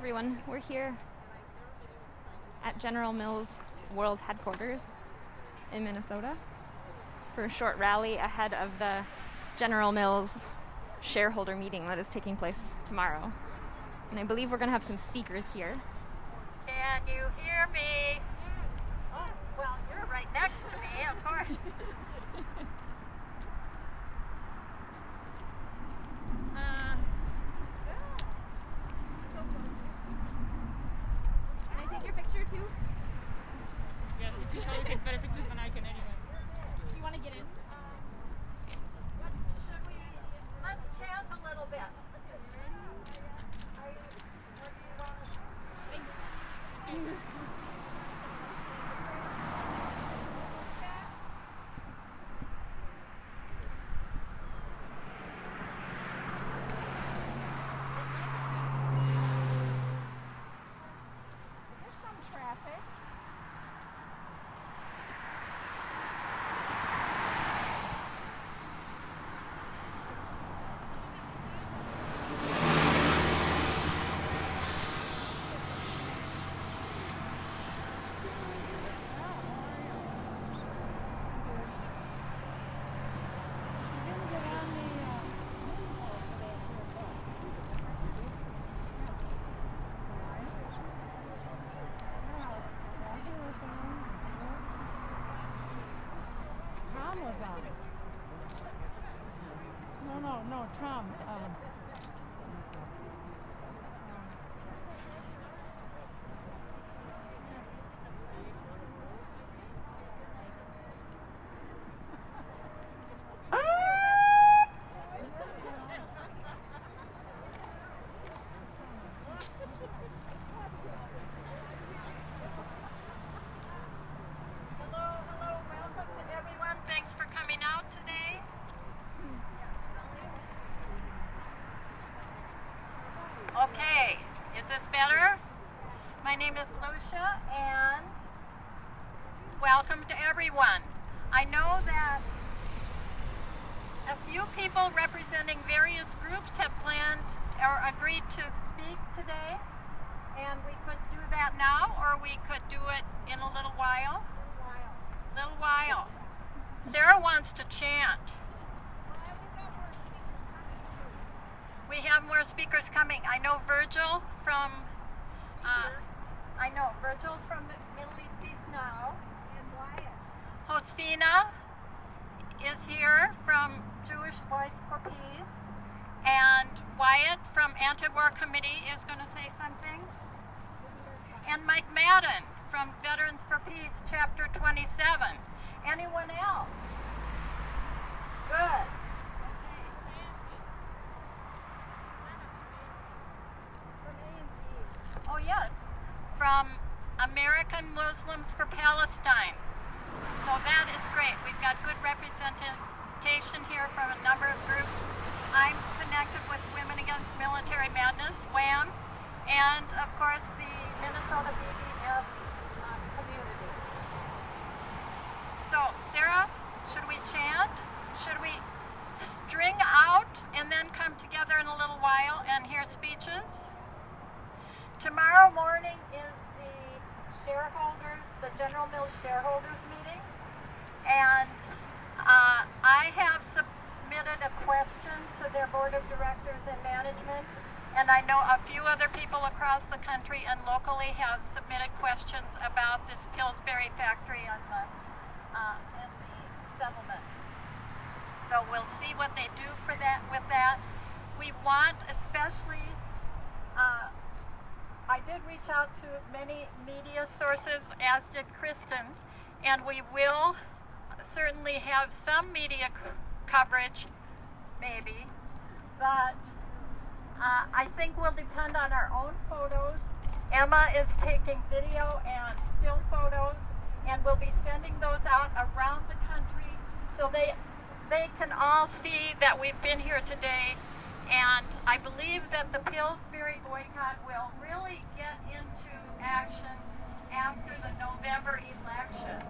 everyone. We're here at General Mills World Headquarters in Minnesota for a short rally ahead of the General Mills shareholder meeting that is taking place tomorrow. And I believe we're going to have some speakers here. Can you hear me? Oh, well, you're right next to me, of course. Can I take your picture too? Yes, if you probably take better pictures than I can anyway. Do you want to get in? Let's chant a little bit. Are you, or do you want to? There's some traffic. Tom was on. No, Tom. Hello, welcome to everyone. Thanks for coming out today. Okay, is this better? My name is Lucia, and welcome to everyone. I know that a few people representing various groups have planned or agreed to speak today, and we could do that now, or we could do it in a little while. Little while. Sarah wants to chant. We have more speakers coming. I know Virgil from the Middle East Peace Now. And Wyatt. Hosina is here from Jewish Voice for Peace. And Wyatt from Anti-War Committee is going to say something. And Mike Madden from Veterans for Peace, Chapter 27. Anyone else? Good. Oh yes, from American Muslims for Palestine. So that is great. We've got good representation here from a number of groups. I'm connected with Women Against Military Madness, WAMM, and of course the Minnesota BBS community. So Sarah, should we chant? Should we string out and then come together in a little while and hear speeches? Tomorrow morning is the General Mills shareholders meeting, and I have submitted a question to their board of directors and management, and I know a few other people across the country and locally have submitted questions about this Pillsbury factory in the settlement. So we'll see what they do with that. We want especially. I did reach out to many media sources, as did Kristen, and we will certainly have some media coverage, maybe, but I think we'll depend on our own photos. Emma is taking video and still photos, and we'll be sending those out around the country so they can all see that we've been here today. And I believe that the Pillsbury boycott will really get into action after the November election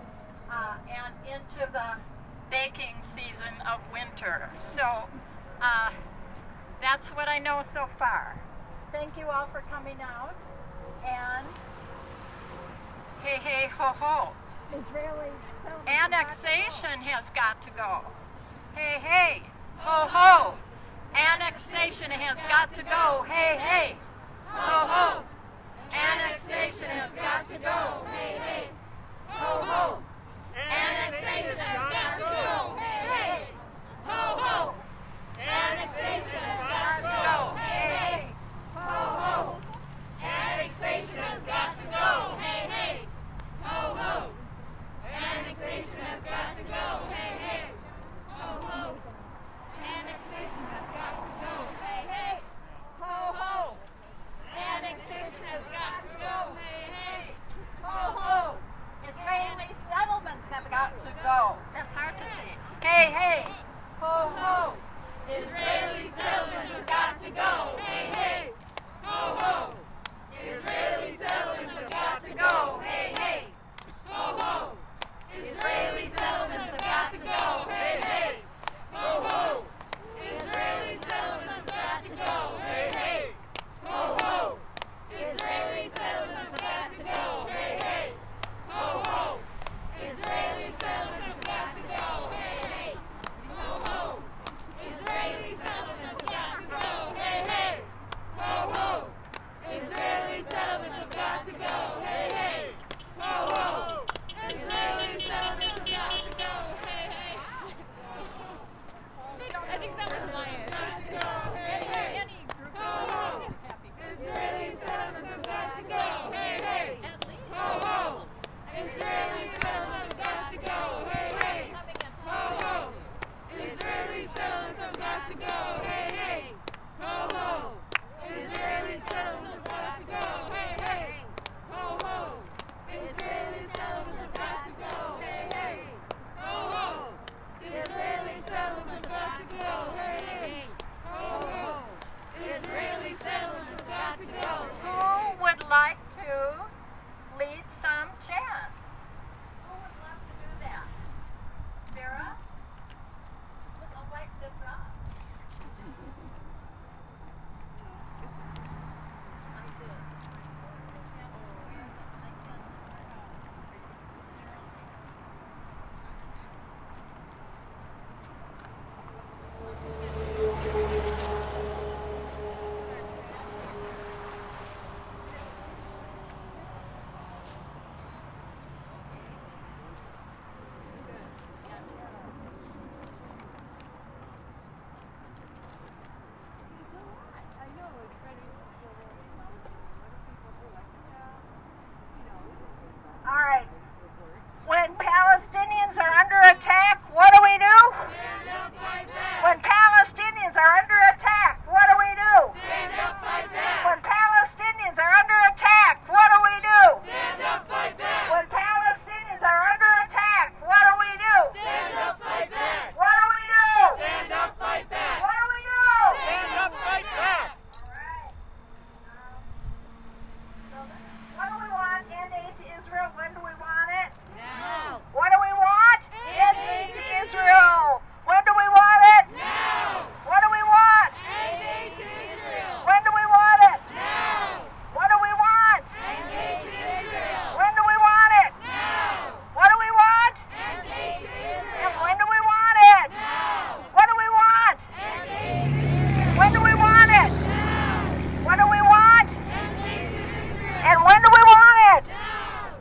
and into the baking season of winter. So that's what I know so far. thank you all for coming out. And hey, hey, ho, ho. Israeli settlement. Annexation has got to go. Hey, hey, ho, ho. Annexation has got to go. Hey, hey, ho, ho. Annexation has got to go. Hey, hey, ho, ho. Annexation has got to go. Hey, hey, ho, ho. Annexation has got to go. Hey, hey, ho, ho. Annexation has got to go. Hey, hey, ho, ho. Annexation has got to go. Hey, hey, ho, ho. Annexation has got to go. Hey, hey, ho, ho. Annexation has got to go. Hey, hey, ho, ho. Israeli settlements have got to go. That's hard to say. Hey, hey, ho, ho. Israeli settlements have got to go. Hey, hey, ho, ho. Israeli settlements have got to go. Hey, hey, ho, ho. Israeli settlements have got to go. Hey, hey, ho, ho. Israeli settlements have got to go. Hey, hey, ho, ho. Israeli settlements have got to go. Hey, hey, ho, ho. Israeli settlements have got to go. Hey, hey, ho, ho. Israeli settlements have got to go. Hey, hey, ho, ho. Israeli settlements have got to go. Hey, hey, ho, ho. Israeli settlements have got to go. Hey, hey. I think that was Maya. Hey, hey. Ho, ho. Israeli settlements have got to go. Hey, hey. Ho, ho. Israeli settlements have got to go. Hey, hey. Ho, ho. Israeli settlements have got to go. Hey, hey. Ho, ho. Israeli settlements have got to go. Hey, hey. Ho, ho. Israeli settlements have got to go. Hey, hey. Ho, ho. Israeli settlements have got to go. Hey, hey. Ho, ho. Israeli settlements have got to go. Who would like to lead some chants? Who would love to do that? Sarah? I'll wipe this up. All right. When Palestinians are under attack, what do we do? Stand up, fight back. When Palestinians are under attack, what do we do? Stand up, fight back. When Palestinians are under attack, what do we do? Stand up, fight back. When Palestinians are under attack, what do we do? Stand up, fight back. What do we do? Stand up, fight back. What do we do? Stand up, fight back. All right. So this is, what do we want? End aid to Israel. When do we want it? Now. What do we want? End aid aid to to Israel. When do we want it? Now. What do we want? End aid to Israel. When do we want it? Now. What do we want? End aid to Israel. When do we want it? Now. What do we want? End aid to And Israel. when do we want it? Now. What do we want? End aid to Israel. When do we want it? Now. What do we want? End aid to Israel. And when do we want it? Now.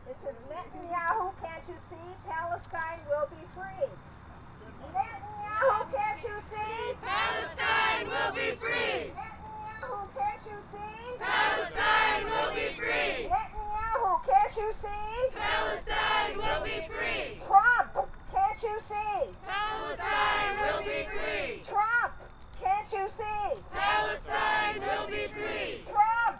This is Netanyahu, can't you see? Palestine will be free. Netanyahu, can't you see? Palestine will be free. Netanyahu, can't you see? Palestine will be free. Netanyahu, can't you see? Palestine will be free. Trump, can't you see? Palestine will be free. Trump, can't you see? Palestine will be free. Trump,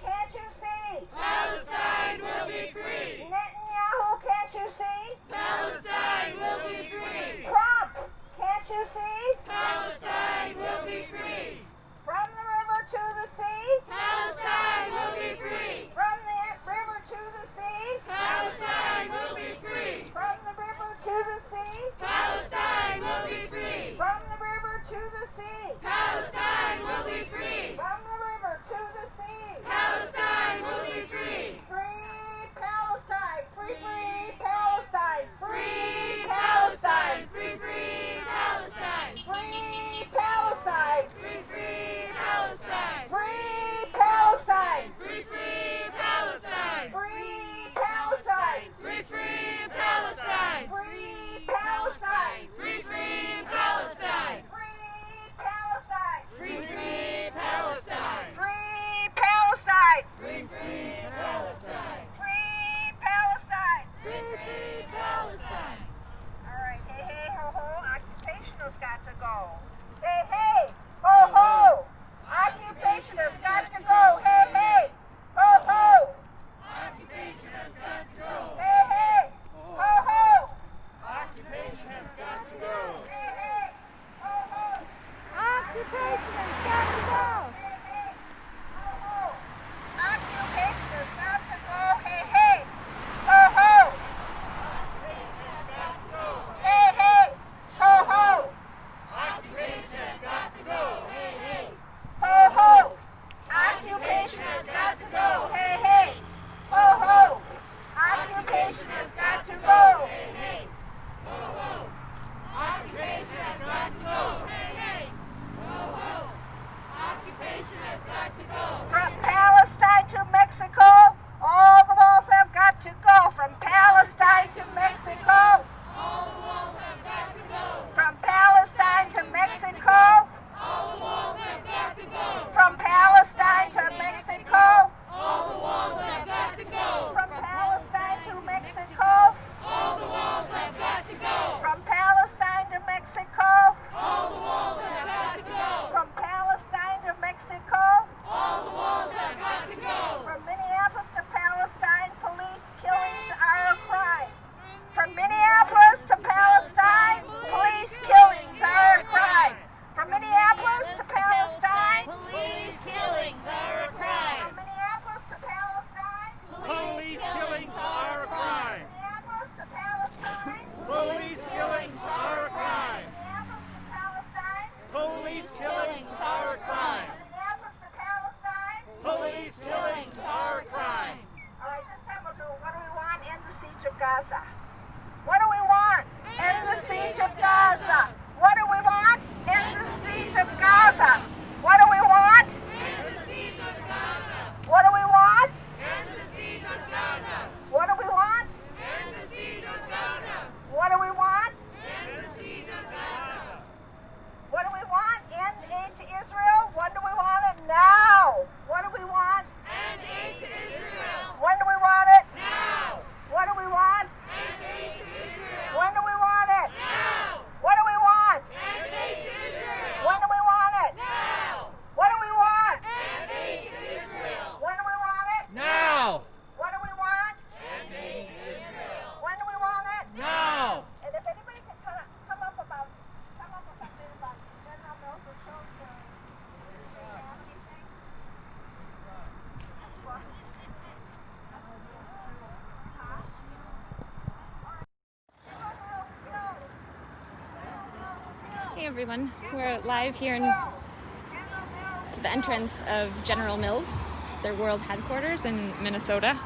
can't you see? Palestine will be free. Netanyahu, can't you see? Palestine will be free. Trump, can't you see? Palestine will be free. From the river to the sea. Palestine will be free. From the river to the sea. Palestine will be free. From the river to the sea. Palestine will be free. to Mexico. All the walls have got to go. From Palestine to Mexico. All the walls have got to go. From Palestine to Mexico. All the walls have got to go. From Palestine to Mexico. All the walls have got to go. From Palestine to Mexico. All the walls have got to go. From Palestine to Mexico. All the walls have got to go. From Minneapolis to Palestine, police killings are a crime. From Minneapolis to Palestine, police killings are a crime. From Minneapolis to Palestine, Police killings are a crime. from Minneapolis to Palestine, Police killings are a crime. Minneapolis to Palestine, Police killings are a crime. Minneapolis to Palestine, Police killings are a crime. Minneapolis to Palestine. Police killings are a crime. All right, this time we'll do what do we want? End the siege of Gaza. What do we want? End the siege of Gaza. What do we want? End the siege of Gaza. What do we want? End the siege of Gaza. What do we want? End the siege of Gaza. What do we want? End the siege of Gaza. What do we want? End the siege of Gaza. What do we want? End aid to Israel. When do we want it? Now. What do we want? End aid to Israel. When do we want it? Now. What do we want? End aid to Israel. When do we want it? Now. What do we want? End aid to Israel. When do we want it? Now. What do we want? End aid to Israel. When do we want it? Now! What do we want? End aid to Israel. When do we want it? Now! And if anybody can come up with something about General Mills or Pillsbury, do you have anything? What? Huh? Hey everyone, we're live here to the entrance of General Mills, their world headquarters in Minnesota.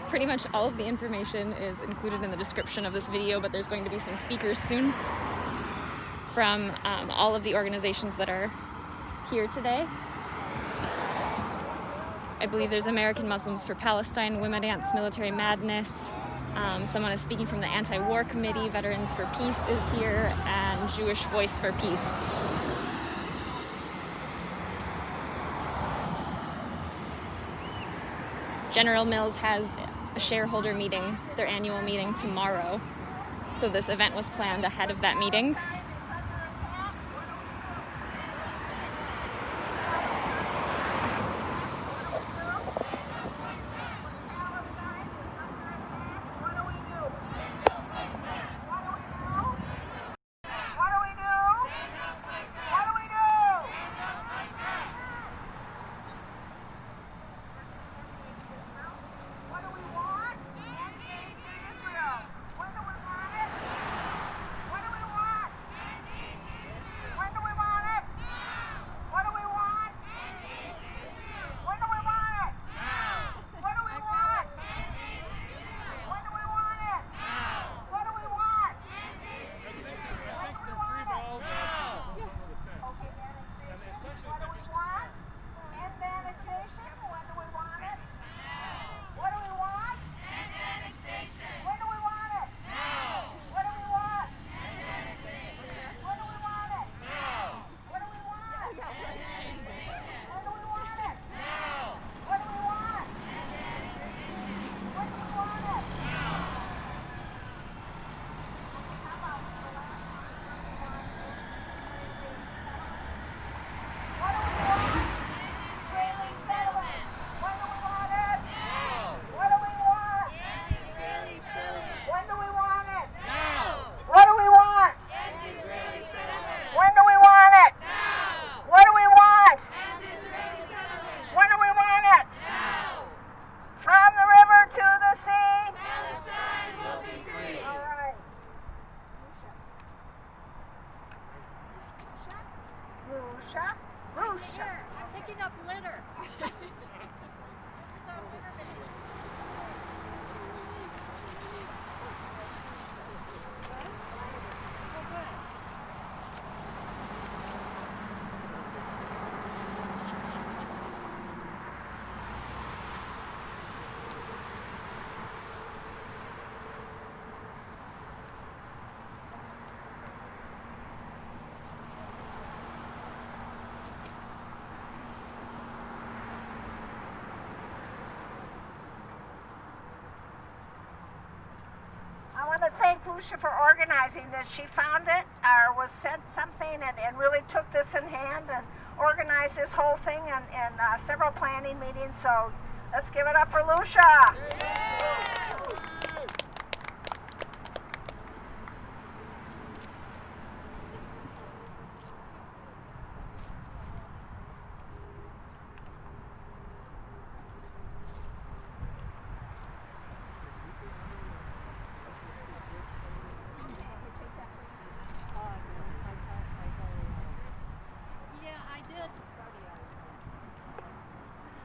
Pretty much all of the information is included in the description of this video, but there's going to be some speakers soon from all of the organizations that are here today. I believe there's American Muslims for Palestine, Women Against Military Madness. Someone is speaking from the Anti-War Committee, Veterans for Peace is here, and Jewish Voice for Peace. General Mills has a shareholder meeting, their annual meeting tomorrow. So this event was planned ahead of that meeting. What want to thank Lucia for organizing this. She found it or was sent something and really took this in hand and organized this whole thing in several planning meetings. So let's give it up for Lucia.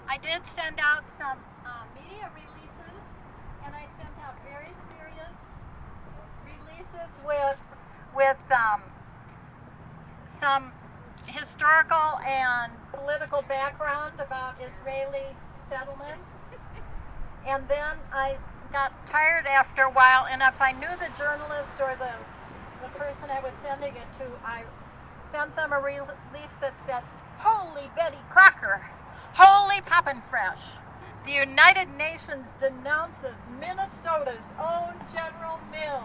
I did send out some media releases, and I sent out very serious releases with some historical and political background about Israeli settlements. And then I got tired after a while, and if I knew the journalist or the person I was sending it to, I sent them a release that said, "Holy Betty Crocker! Holy poppin' fresh! The United Nations denounces Minnesota's own General Mills."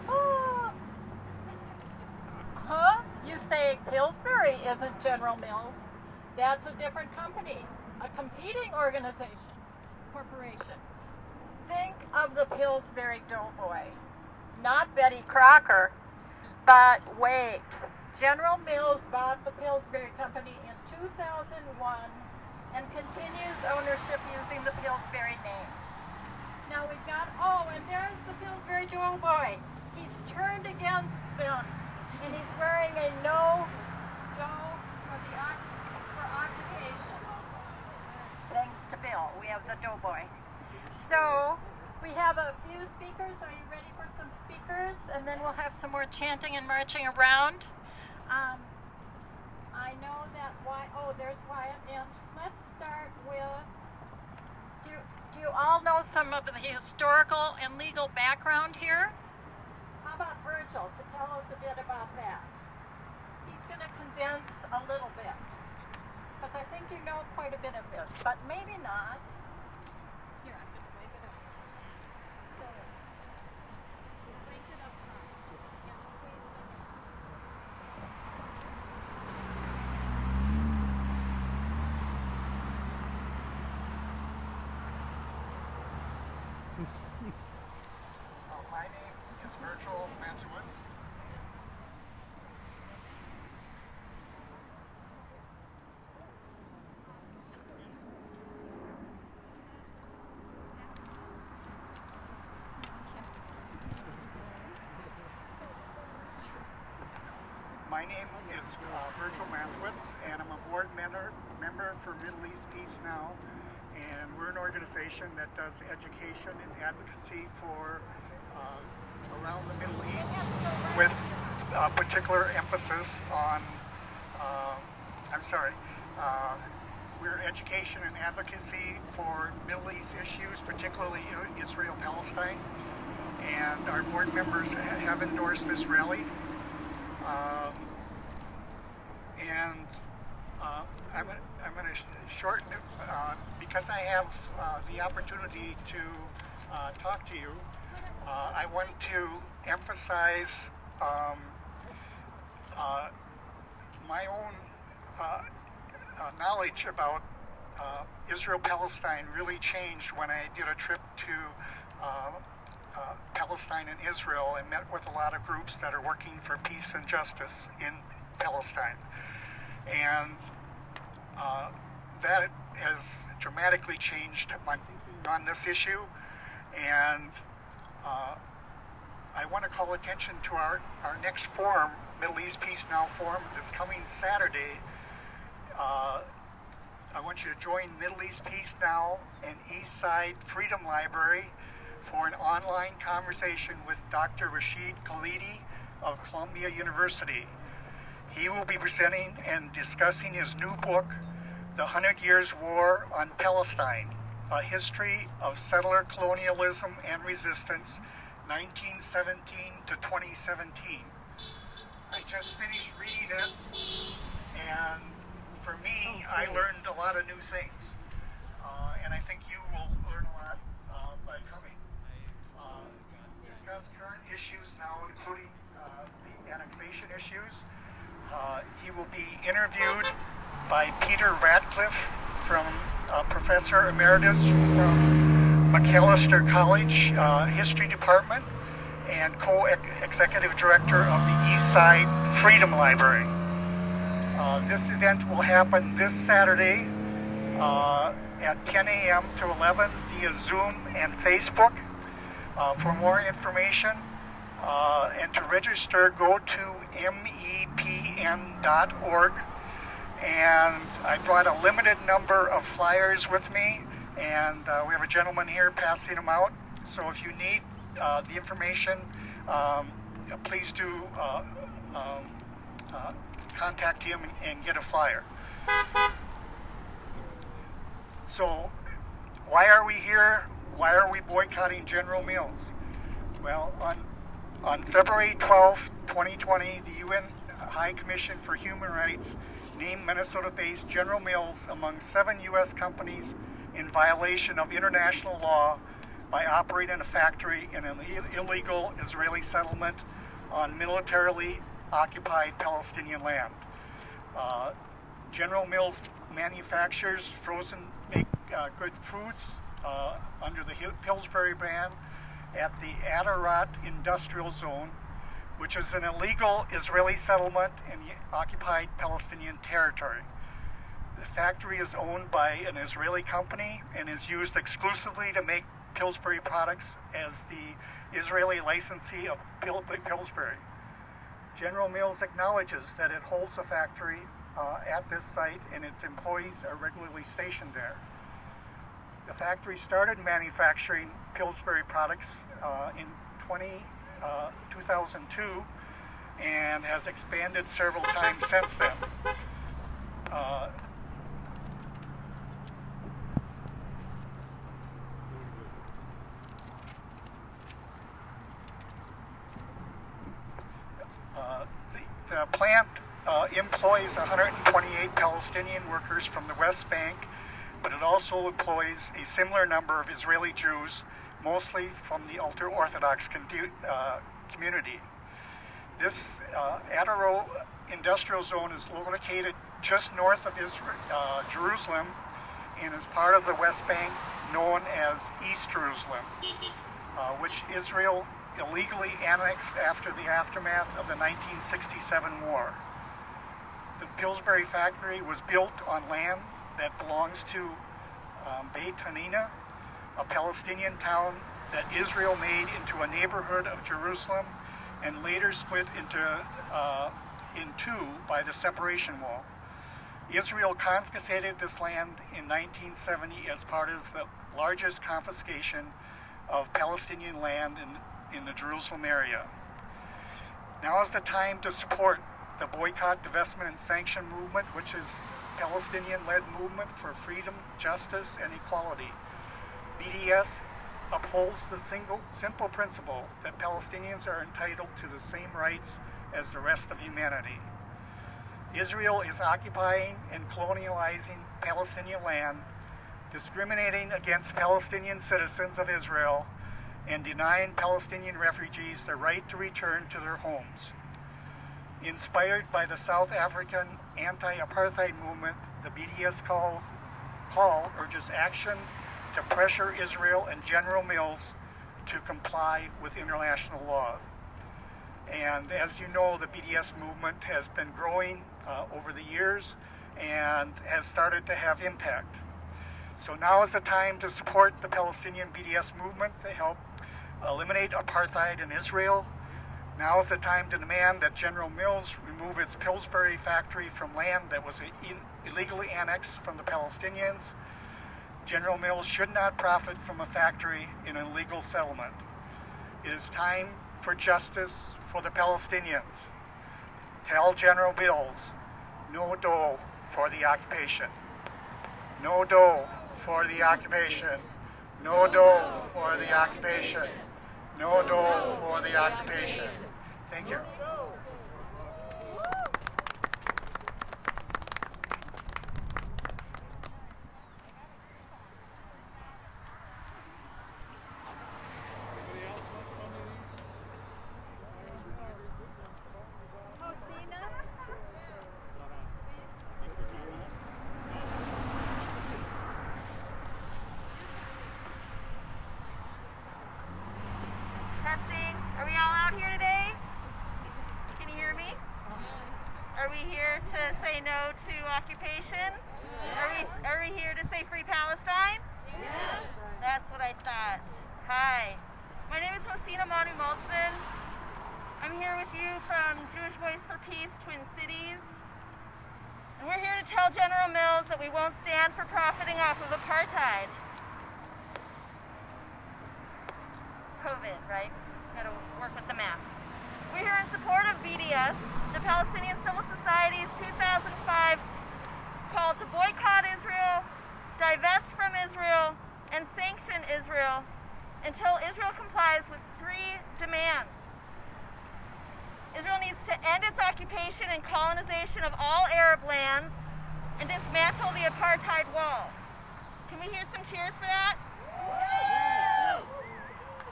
Oh. Huh? You say Pillsbury isn't General Mills. That's a different company, a competing corporation. Think of the Pillsbury Doughboy, not Betty Crocker, but wait. General Mills bought the Pillsbury Company in 2001 and continues ownership using the Pillsbury name. Now we've got, and there's the Pillsbury Doughboy. He's turned against them, and he's wearing a no for occupation. Thanks to Bill, we have the Doughboy. So we have a few speakers. Are you ready for some speakers? And then we'll have some more chanting and marching around. I know that there's Wyatt, and let's start with, do you all know some of the historical and legal background here? How about Virgil to tell us a bit about that? He's going to condense a little bit, because I think you know quite a bit of this, but maybe not. Here, I'm going to wake it up. So, crank it up high and squeeze it. My name is Virgil Mankiewicz. My name is Virgil Mankiewicz, and I'm a board member for Middle East Peace Now. And we're an organization that does education and advocacy for around the Middle East, with particular emphasis on, we're education and advocacy for Middle East issues, particularly Israel-Palestine. And our board members have endorsed this rally. I'm going to shorten it because I have the opportunity to talk to you. I want to emphasize my own knowledge about Israel-Palestine really changed when I did a trip to Palestine and Israel and met with a lot of groups that are working for peace and justice in Palestine. And that has dramatically changed my thinking on this issue. And I want to call attention to our next forum, Middle East Peace Now Forum, this coming Saturday. I want you to join Middle East Peace Now and Eastside Freedom Library for an online conversation with Dr. Rashid Khalidi of Columbia University. He will be presenting and discussing his new book, The 100 Years' War on Palestine, A History of Settler Colonialism and Resistance, 1917 to 2017. I just finished reading it, and for me, I learned a lot of new things. And I think you will learn a lot by coming. Discuss current issues now, including the annexation issues. He will be interviewed by Peter Ratcliffe, from Professor Emeritus from McAllister College History Department and co-executive director of the East Side Freedom Library. This event will happen this Saturday at 10 a.m. to 11 via Zoom and Facebook. For more information and to register, go to mepn.org. And I brought a limited number of flyers with me, and we have a gentleman here passing them out. So if you need the information, please do contact him and get a flyer. So why are we here? Why are we boycotting General Mills? Well, on February 12, 2020, the UN High Commission for Human Rights named Minnesota-based General Mills among 7 U.S. companies in violation of international law by operating a factory in an illegal Israeli settlement on militarily occupied Palestinian land. General Mills manufactures frozen baked good foods under the Pillsbury brand at the Atarot Industrial Zone, which is an illegal Israeli settlement in the occupied Palestinian territory. The factory is owned by an Israeli company and is used exclusively to make Pillsbury products as the Israeli licensee of Pillsbury. General Mills acknowledges that it holds a factory at this site and its employees are regularly stationed there. The factory started manufacturing Pillsbury products in 2002 and has expanded several times since then. The plant employs 128 Palestinian workers from the West Bank, but it also employs a similar number of Israeli Jews, mostly from the ultra-Orthodox community. This Atarot Industrial Zone is located just north of Jerusalem and is part of the West Bank known as East Jerusalem, which Israel illegally annexed after the aftermath of the 1967 war. The Pillsbury factory was built on land that belongs to Beit Hanina, a Palestinian town that Israel made into a neighborhood of Jerusalem and later split in two by the separation wall. Israel confiscated this land in 1970 as part of the largest confiscation of Palestinian land in the Jerusalem area. Now is the time to support the boycott, divestment, and sanction movement, which is Palestinian-led movement for freedom, justice, and equality. BDS upholds the simple principle that Palestinians are entitled to the same rights as the rest of humanity. Israel is occupying and colonializing Palestinian land, discriminating against Palestinian citizens of Israel, and denying Palestinian refugees the right to return to their homes. Inspired by the South African anti-apartheid movement, the BDS call urges action to pressure Israel and General Mills to comply with international laws. And as you know, the BDS movement has been growing over the years and has started to have impact. So now is the time to support the Palestinian BDS movement to help eliminate apartheid in Israel. Now is the time to demand that General Mills remove its Pillsbury factory from land that was illegally annexed from the Palestinians. General Mills should not profit from a factory in an illegal settlement. It is time for justice for the Palestinians. Tell General Mills, no dough for the occupation. No dough for the occupation. No dough for the occupation. No dough for the occupation. Thank you. here to say no to occupation? Are we here to say free Palestine? Yes. That's what I thought. Hi. My name is Hosina Manu Maltzman. I'm here with you from Jewish Voice for Peace, Twin Cities. And we're here to tell General Mills that we won't stand for profiting off of apartheid. COVID, right? Gotta work with the math. We're here in support of BDS, the Palestinian Civil Society's 2005 call to boycott Israel, divest from Israel, and sanction Israel until Israel complies with 3 demands. Israel needs to end its occupation and colonization of all Arab lands and dismantle the apartheid wall. Can we hear some cheers for that?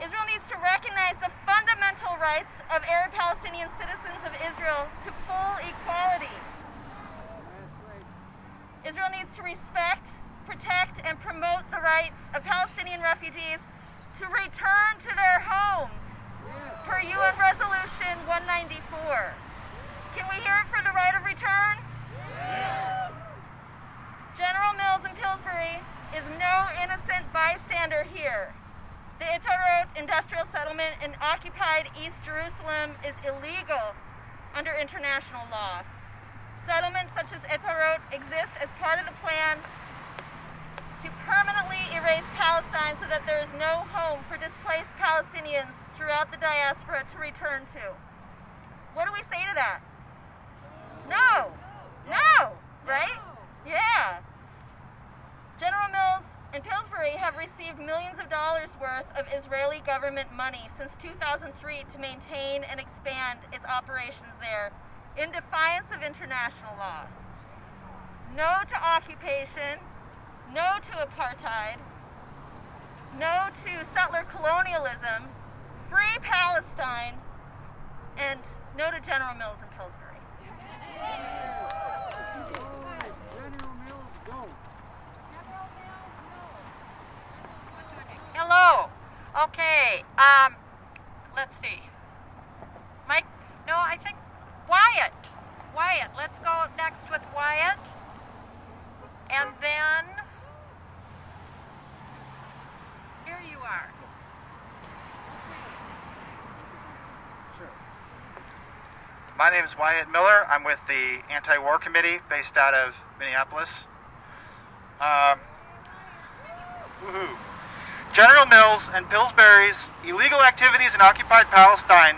Israel needs to recognize the fundamental rights of Arab Palestinian citizens of Israel to full equality. Israel needs to respect, protect, and promote the rights of Palestinian refugees to return to their homes per UN Resolution 194. Can we hear it for the right of return? General Mills in Pillsbury is no innocent bystander here. The Atarot Industrial Settlement in occupied East Jerusalem is illegal under international law. Settlements such as Atarot exist as part of the plan to permanently erase Palestine so that there is no home for displaced Palestinians throughout the diaspora to return to. What do we say to that? No! No! Right? Yeah. General Mills and Pillsbury have received millions of dollars worth of Israeli government money since 2003 to maintain and expand its operations there in defiance of international law. No to occupation, no to apartheid, no to settler colonialism, free Palestine, and no to General Mills and Pillsbury. Hello. Okay. Let's see. Mike? No, I think Wyatt. Wyatt. Let's go next with Wyatt. And then here you are. Sure. My name is Wyatt Miller. I'm with the Anti-War Committee based out of Minneapolis. Woohoo. General Mills and Pillsbury's illegal activities in occupied Palestine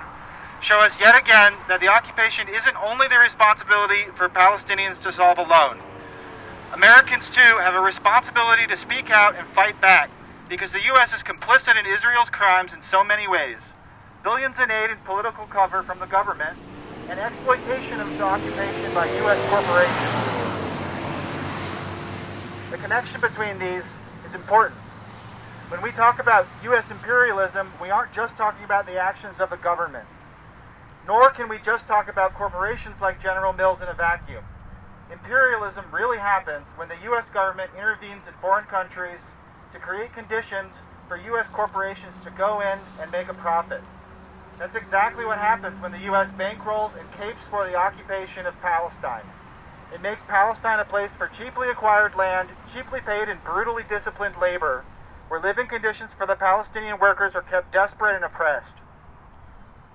show us yet again that the occupation isn't only the responsibility for Palestinians to solve alone. Americans, too, have a responsibility to speak out and fight back, because the U.S. is complicit in Israel's crimes in so many ways. Billions in aid and political cover from the government, and exploitation of the occupation by U.S. corporations. The connection between these is important. When we talk about U.S. imperialism, we aren't just talking about the actions of the government. Nor can we just talk about corporations like General Mills in a vacuum. Imperialism really happens when the U.S. government intervenes in foreign countries to create conditions for U.S. corporations to go in and make a profit. That's exactly what happens when the U.S. bankrolls and capes for the occupation of Palestine. It makes Palestine a place for cheaply acquired land, cheaply paid and brutally disciplined labor, where living conditions for the Palestinian workers are kept desperate and oppressed.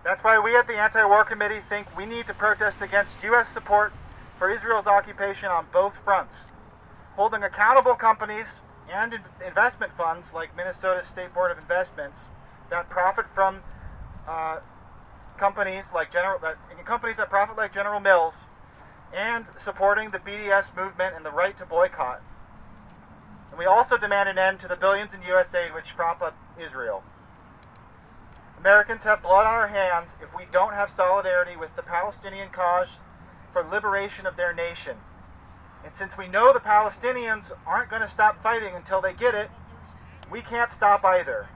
That's why we at the Anti-War Committee think we need to protest against U.S. support for Israel's occupation on both fronts, holding accountable companies and investment funds like Minnesota State Board of Investments that profit from companies that profit like General Mills, and supporting the BDS movement and the right to boycott. And we also demand an end to the billions in U.S. aid which prop up Israel. Americans have blood on our hands if we don't have solidarity with the Palestinian cause for liberation of their nation. And since we know the Palestinians aren't going to stop fighting until they get it, we can't stop either.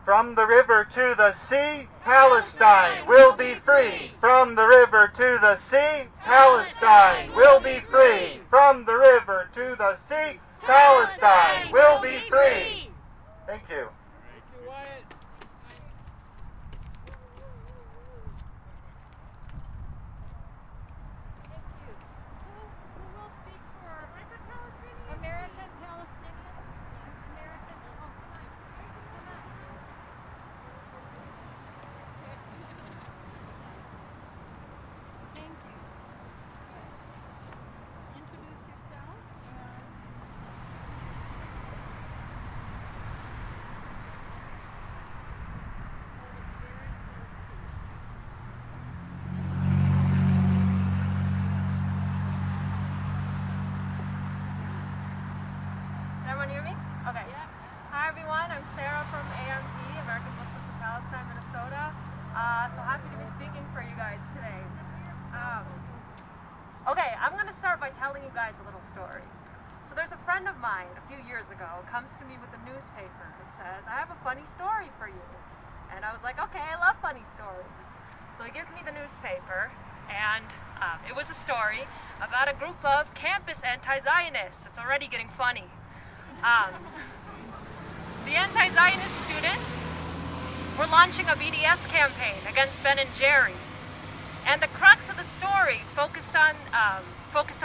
From the river to the sea, Palestine will be free. From the river to the sea, Palestine will be free. From the river to the sea, Palestine will be free. Thank you. by telling you guys a little story. So there's a friend of mine a few years ago comes to me with a newspaper and says, I have a funny story for you. And I was like, okay, I love funny stories. So he gives me the newspaper, and it was a story about a group of campus anti-Zionists. It's already getting funny. The anti-Zionist students were launching a BDS campaign against Ben and Jerry's. And the crux of the story focused on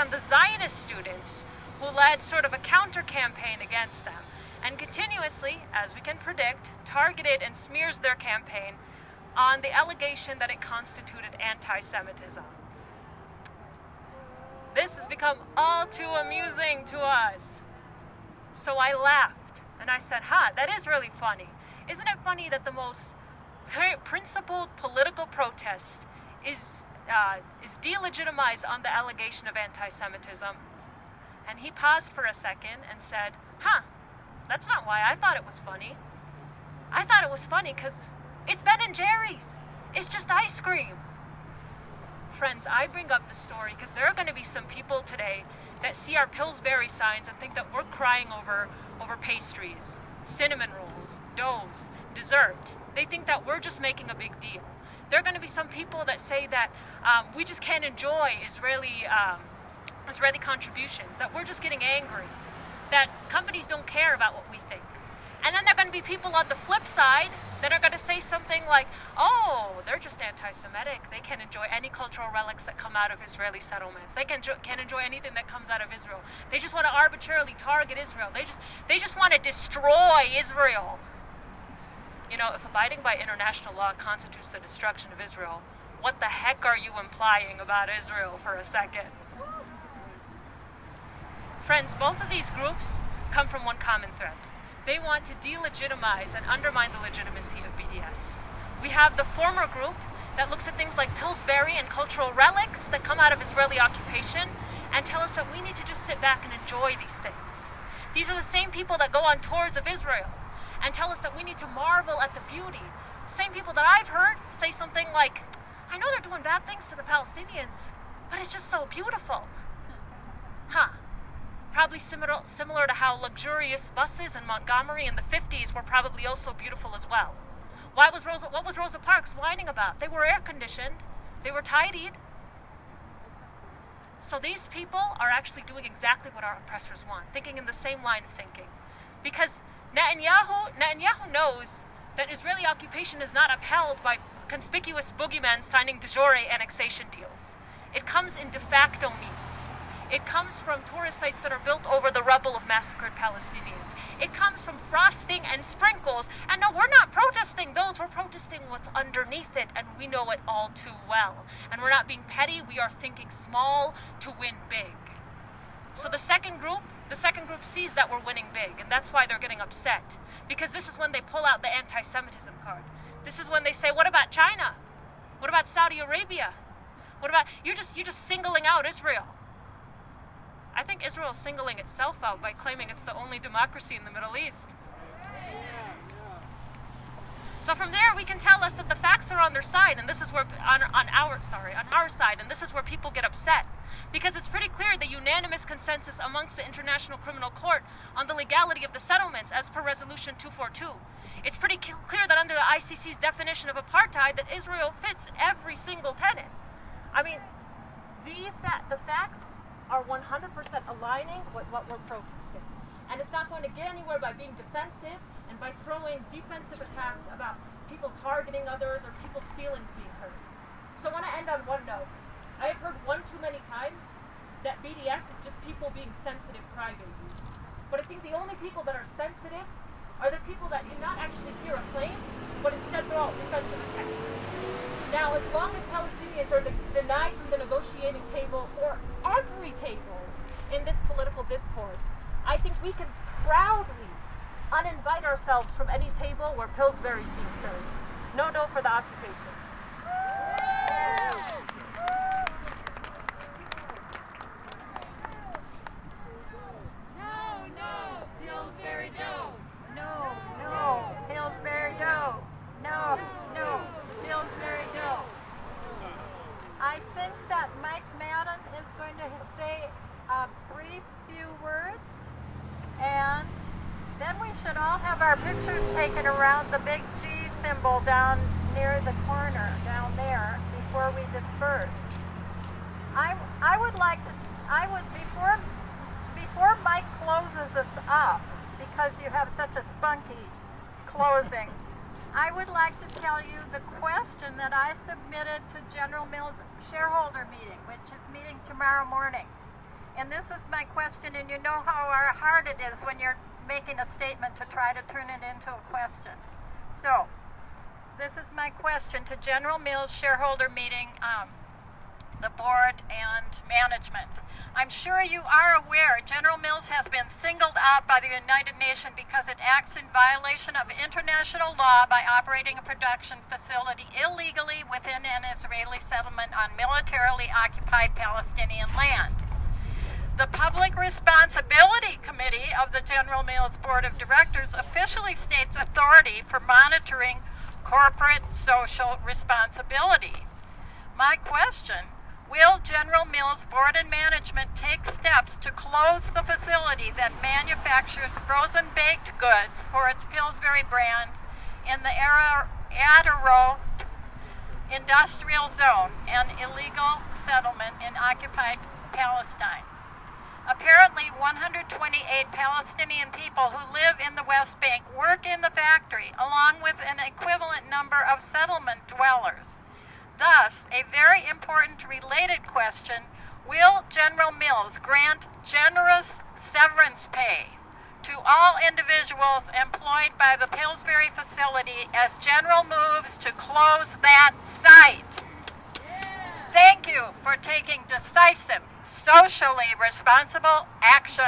the Zionist students who led sort of a counter-campaign against them, and continuously, as we can predict, targeted and smears their campaign on the allegation that it constituted anti-Semitism. This has become all too amusing to us. So I laughed, and I said, that is really funny. Isn't it funny that the most principled political protest is delegitimized on the allegation of anti-Semitism? And he paused for a second and said, that's not why I thought it was funny. I thought it was funny because it's Ben and Jerry's. It's just ice cream. Friends, I bring up this story because there are going to be some people today that see our Pillsbury signs and think that we're crying over pastries, cinnamon rolls, doughs, dessert. They think that we're just making a big deal. There are going to be some people that say that we just can't enjoy Israeli contributions, that we're just getting angry, that companies don't care about what we think. And then there are going to be people on the flip side that are going to say something like, they're just anti-Semitic. They can't enjoy any cultural relics that come out of Israeli settlements. They can't enjoy anything that comes out of Israel. They just want to arbitrarily target Israel. They just want to destroy Israel. You know, if abiding by international law constitutes the destruction of Israel, what the heck are you implying about Israel for a second? Friends, both of these groups come from one common thread. They want to delegitimize and undermine the legitimacy of BDS. We have the former group that looks at things like Pillsbury and cultural relics that come out of Israeli occupation and tell us that we need to just sit back and enjoy these things. These are the same people that go on tours of Israel and tell us that we need to marvel at the beauty. Same people that I've heard say something like, I know they're doing bad things to the Palestinians, but it's just so beautiful. Probably similar to how luxurious buses in Montgomery in the 50s were probably also beautiful as well. What was Rosa Parks whining about? They were air conditioned. They were tidied. So these people are actually doing exactly what our oppressors want, thinking in the same line of thinking. Because Netanyahu knows that Israeli occupation is not upheld by conspicuous boogeymen signing de jure annexation deals. It comes in de facto means. It comes from tourist sites that are built over the rubble of massacred Palestinians. It comes from frosting and sprinkles. And no, we're not protesting those. We're protesting what's underneath it, and we know it all too well. And we're not being petty. We are thinking small to win big. So the second group sees that we're winning big, and that's why they're getting upset. Because this is when they pull out the anti-Semitism card. This is when they say, what about China? What about Saudi Arabia? What about, you're just singling out Israel. I think Israel is singling itself out by claiming it's the only democracy in the Middle East. So from there, we can tell us that the facts are on their side, and this is where on our side, and this is where people get upset, because it's pretty clear the unanimous consensus amongst the International Criminal Court on the legality of the settlements, as per Resolution 242. It's pretty clear that under the ICC's definition of apartheid, that Israel fits every single tenet. I mean, the facts are 100% aligning with what we're protesting. And it's not going to get anywhere by being defensive and by throwing defensive attacks about people targeting others or people's feelings being hurt. So I want to end on one note. I have heard one too many times that BDS is just people being sensitive crybabies. But I think the only people that are sensitive are the people that do not actually hear a claim, but instead throw out defensive attacks. Now, as long as Palestinians are denied from the negotiating table or every table in this political discourse, I think we can proudly uninvite ourselves from any table where Pillsbury is being served. No for the occupation. No, Pillsbury no. No, Pillsbury no. No, Pillsbury no. I think that Mike Madden is going to say pictures taken around the big G symbol down near the corner, down there, before we disperse. I would like to, before Mike closes us up, because you have such a spunky closing, I would like to tell you the question that I submitted to General Mills shareholder meeting, which is meeting tomorrow morning. And this is my question, and you know how hard it is when you're making a statement to try to turn it into a question. So, this is my question to General Mills shareholder meeting, the board and management. I'm sure you are aware General Mills has been singled out by the United Nations because it acts in violation of international law by operating a production facility illegally within an Israeli settlement on militarily occupied Palestinian land. The Public Responsibility Committee of the General Mills Board of Directors officially states authority for monitoring corporate social responsibility. My question: will General Mills Board and Management take steps to close the facility that manufactures frozen baked goods for its Pillsbury brand in the Atarot Industrial Zone, an illegal settlement in occupied Palestine? Apparently, 128 Palestinian people who live in the West Bank work in the factory, along with an equivalent number of settlement dwellers. Thus, a very important related question: will General Mills grant generous severance pay to all individuals employed by the Pillsbury facility as General moves to close that site? Thank you for taking decisive, socially responsible action.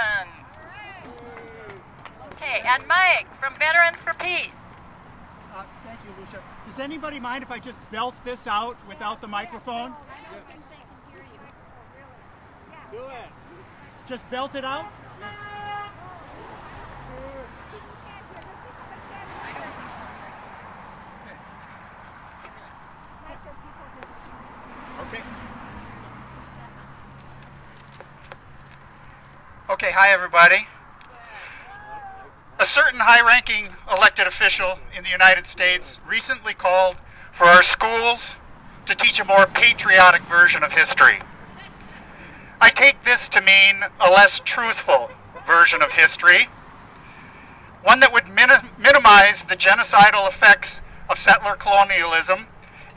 Okay, and Mike from Veterans for Peace. Thank you, Lucia. Does anybody mind if I just belt this out without the microphone? I don't think they can hear you. Do it. Just belt it out? Okay. Okay, hi everybody. A certain high-ranking elected official in the United States recently called for our schools to teach a more patriotic version of history. I take this to mean a less truthful version of history, one that would minimize the genocidal effects of settler colonialism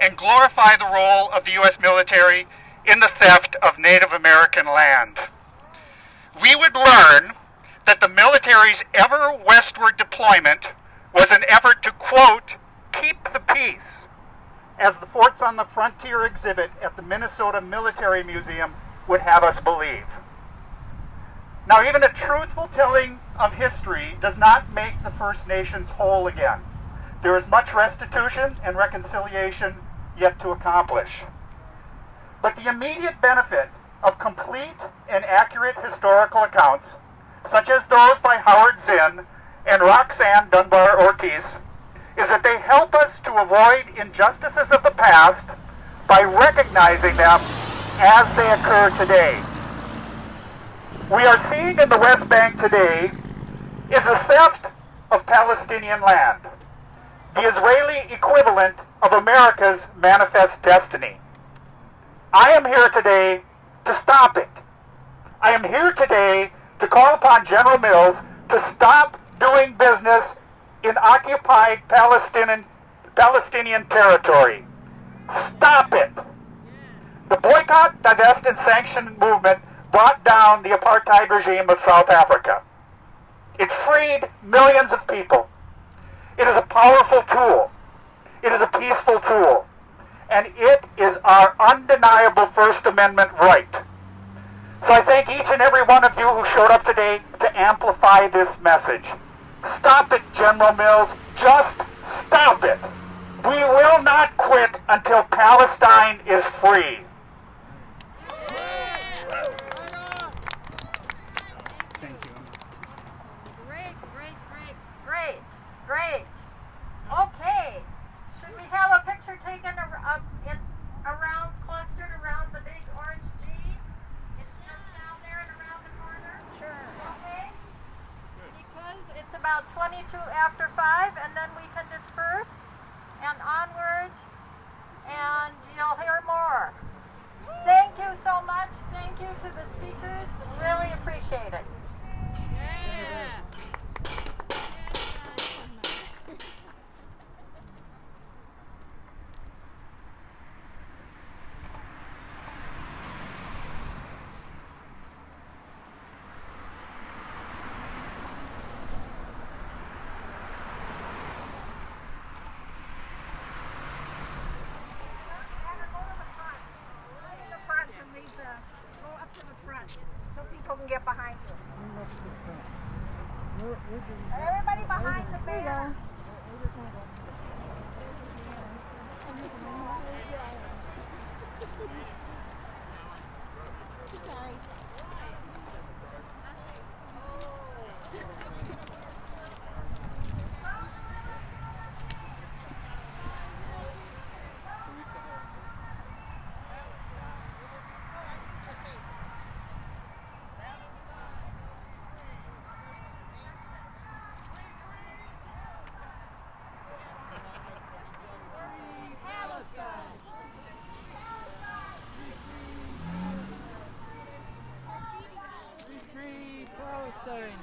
and glorify the role of the U.S. military in the theft of Native American land. We would learn that the military's ever westward deployment was an effort to, quote, keep the peace, as the Forts on the Frontier exhibit at the Minnesota Military Museum would have us believe. Now, even a truthful telling of history does not make the First Nations whole again. There is much restitution and reconciliation yet to accomplish. But the immediate benefit of complete and accurate historical accounts, such as those by Howard Zinn and Roxanne Dunbar Ortiz, is that they help us to avoid injustices of the past by recognizing them as they occur today. We are seeing in the West Bank today is the theft of Palestinian land, the Israeli equivalent of America's manifest destiny. I am here today to stop it. I am here today to call upon General Mills to stop doing business in occupied Palestinian territory. Stop it. The boycott, divest, and sanction movement brought down the apartheid regime of South Africa. It freed millions of people. It is a powerful tool. It is a peaceful tool. And it is our undeniable First Amendment right. So I thank each and every one of you who showed up today to amplify this message. Stop it, General Mills. Just stop it. We will not quit until Palestine is free. Thank you. Great. Okay. Should we have a picture taken around, clustered around the big orange G? It's just down there and around the corner? Sure. Okay? Because it's about 22 after 5, and then we can disperse and onward, and you'll hear more. Thank you so much. Thank you to the speakers. Really appreciate it. Go up to the front so people can get behind you. Everybody behind the banner. Sorry. Free Palestine.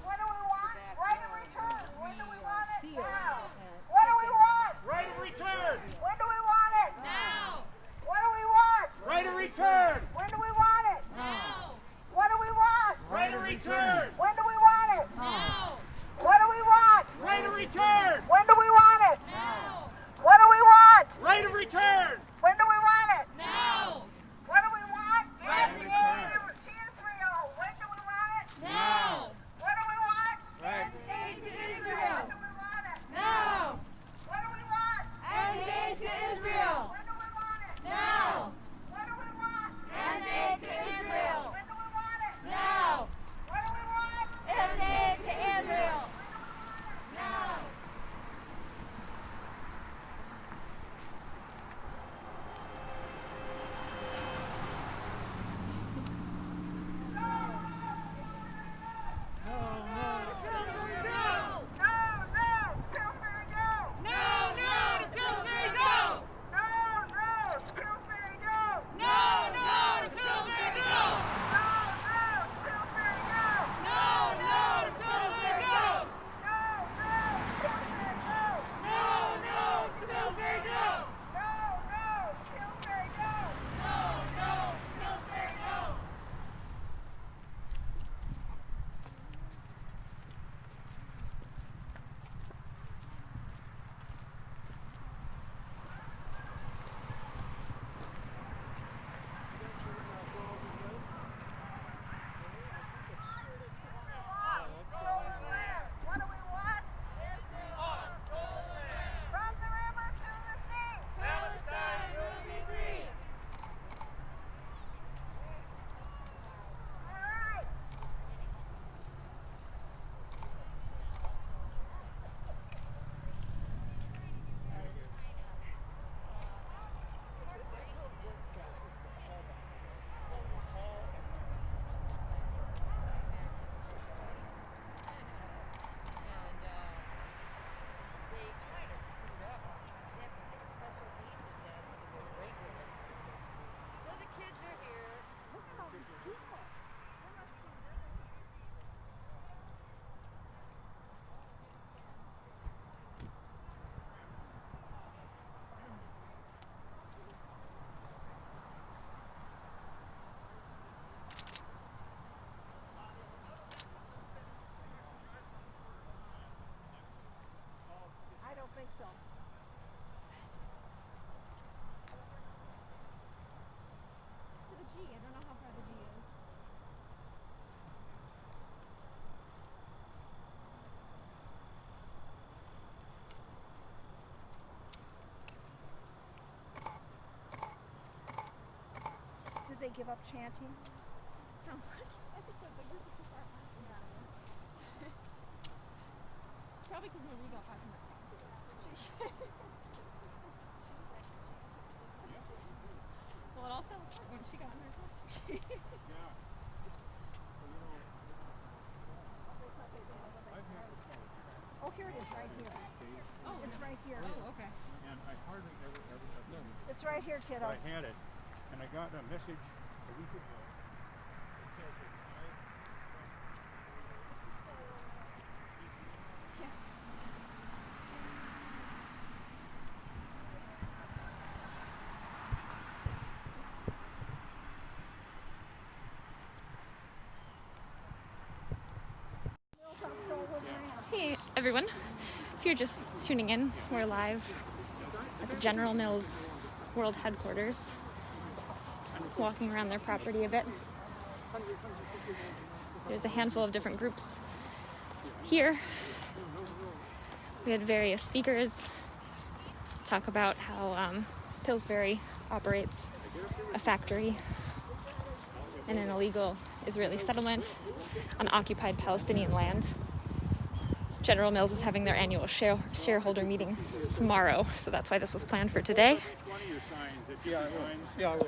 What do we want? Right of return. When do we want it? Now. What do we want? Right of return. When do we want it? Now! What do we want? Right of return. When do we want it? Now! What do we want? Right of return. When do we want it? Now! What do we want? Right of return. When do we want it? Now! What do we want? Right of return. When do we want it? Now! What do we want? Right of return. To Israel. When do we want it? Now! What do we want? Right. Aid to Israel. When do we want it? Now! What do we want? And aid to Israel! When do we want it? Now! What do we want? And aid to Israel! When do we want it? Now! What do we want? And aid to Israel! Now! think so. To the G. I don't know how far the G is. Did they give up chanting? Sounds like. I think the group is too far. Probably because Marie got back in that car. Well, it all fell apart when she got in her car. Yeah. right here. Oh, okay. And I hardly ever It's right here, but kiddos. I had it, and I got a message a week ago. It says that Hey everyone, if you're just tuning in, we're live at the General Mills World Headquarters, walking around their property a bit. There's a handful of different groups here. We had various speakers talk about how Pillsbury operates a factory in an illegal Israeli settlement on occupied Palestinian land. General Mills is having their annual shareholder meeting tomorrow, so that's why this was planned for today. each one of your signs that you Yeah, I will.